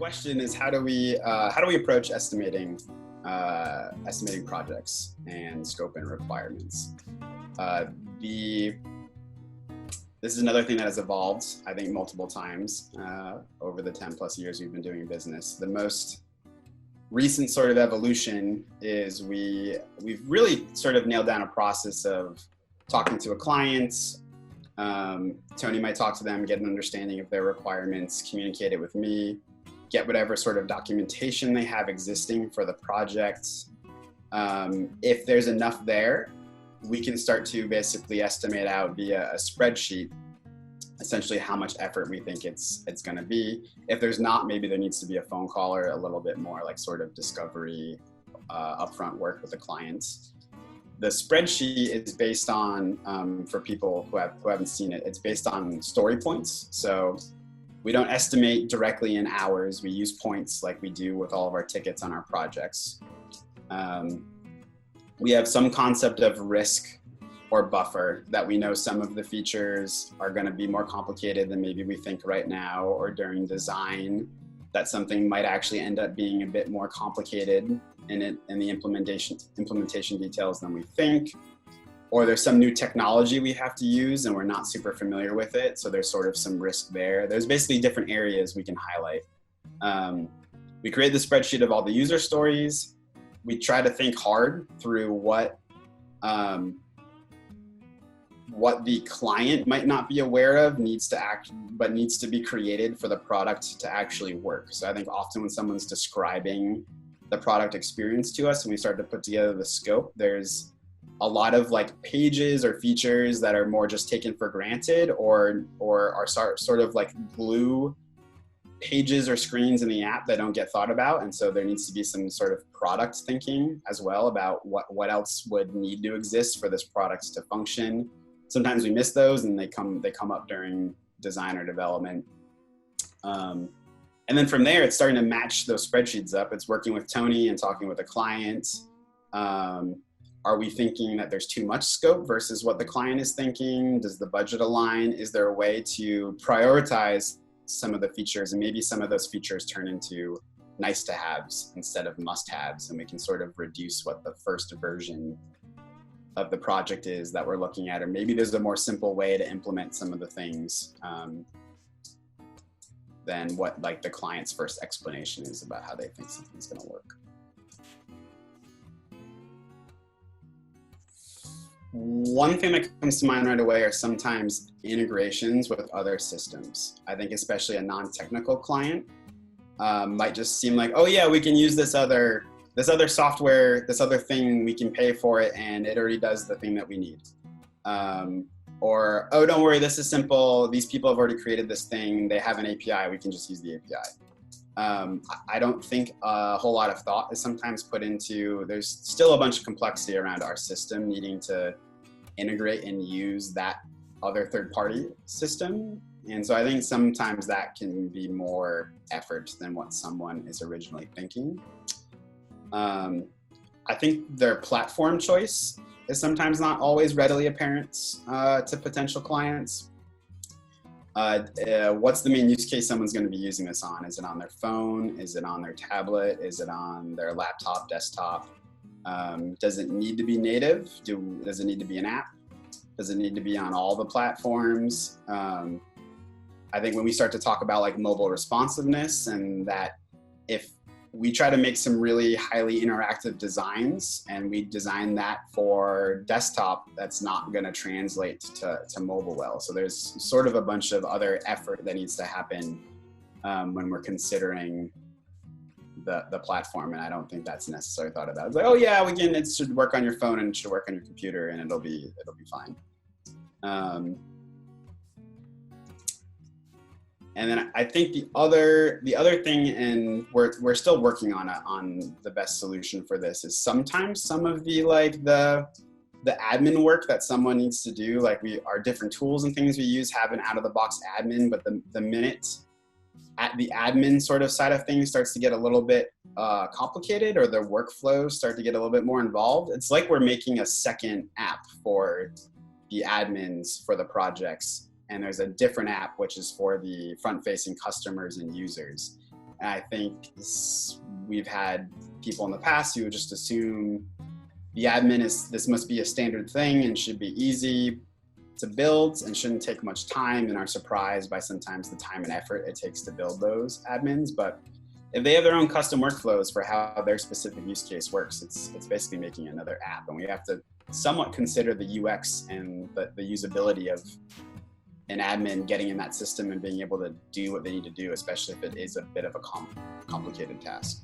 question is how do we approach estimating projects and scope and requirements? This is another thing that has evolved, I think, multiple times over the 10 plus years we've been doing business. The most recent sort of evolution is we've really sort of nailed down a process of talking to a client. Tony might talk to them, get an understanding of their requirements, communicate it with me, get whatever sort of documentation they have existing for the project. If there's enough there, we can start to basically estimate out via a spreadsheet essentially how much effort we think it's going to be. If there's not, maybe there needs to be a phone call or a little bit more like sort of discovery upfront work with the clients. The spreadsheet is based on, for people who haven't seen it, it's based on story points. So we don't estimate directly in hours. We use points like we do with all of our tickets on our projects. We have some concept of risk or buffer that we know some of the features are going to be more complicated than maybe we think right now, or during design that something might actually end up being a bit more complicated in the implementation details than we think, or there's some new technology we have to use and we're not super familiar with it, so there's sort of some risk there. There's basically different areas we can highlight. We create the spreadsheet of all the user stories. We try to think hard through what the client might not be aware of needs to be created for the product to actually work. So I think often when someone's describing the product experience to us and we start to put together the scope, there's a lot of like pages or features that are more just taken for granted or are sort of like blue pages or screens in the app that don't get thought about. And so there needs to be some sort of product thinking as well about what else would need to exist for this product to function. Sometimes we miss those and they come up during design or development. And then from there, it's starting to match those spreadsheets up. It's working with Tony and talking with a client. Are we thinking that there's too much scope versus what the client is thinking? Does the budget align? Is there a way to prioritize some of the features, and maybe some of those features turn into nice to haves instead of must haves, and we can sort of reduce what the first version of the project is that we're looking at, or maybe there's a more simple way to implement some of the things than what like the client's first explanation is about how they think something's going to work. One thing that comes to mind right away are sometimes integrations with other systems. I think especially a non-technical client might just seem like, oh yeah, we can use this other software, this other thing, we can pay for it and it already does the thing that we need. Or, oh, don't worry, this is simple. These people have already created this thing. They have an API, we can just use the API. I don't think a whole lot of thought is sometimes put into, there's still a bunch of complexity around our system needing to integrate and use that other third-party system. And so I think sometimes that can be more effort than what someone is originally thinking. I think their platform choice is sometimes not always readily apparent to potential clients. What's the main use case someone's going to be using this on? Is it on their phone? Is it on their tablet? Is it on their laptop, desktop? Does it need to be native? Does it need to be an app? Does it need to be on all the platforms? I think when we start to talk about like mobile responsiveness, and that if we try to make some really highly interactive designs and we design that for desktop, that's not going to translate to mobile well. So there's sort of a bunch of other effort that needs to happen when we're considering the platform. And I don't think that's necessarily thought about. It's like, oh yeah, it should work on your phone and it should work on your computer and it'll be fine. And then I think the other thing, and we're still working on the best solution for this, is sometimes some of the admin work that someone needs to do, like our different tools and things we use have an out of the box admin, but the minute the admin sort of side of things starts to get a little bit complicated, or the workflows start to get a little bit more involved, it's like we're making a second app for the admins for the projects. And there's a different app which is for the front-facing customers and users. And I think we've had people in the past who just assume the admin this must be a standard thing and should be easy to build and shouldn't take much time, and are surprised by sometimes the time and effort it takes to build those admins. But if they have their own custom workflows for how their specific use case works, it's basically making another app, and we have to somewhat consider the UX and the usability of an admin getting in that system and being able to do what they need to do, especially if it is a bit of a complicated task.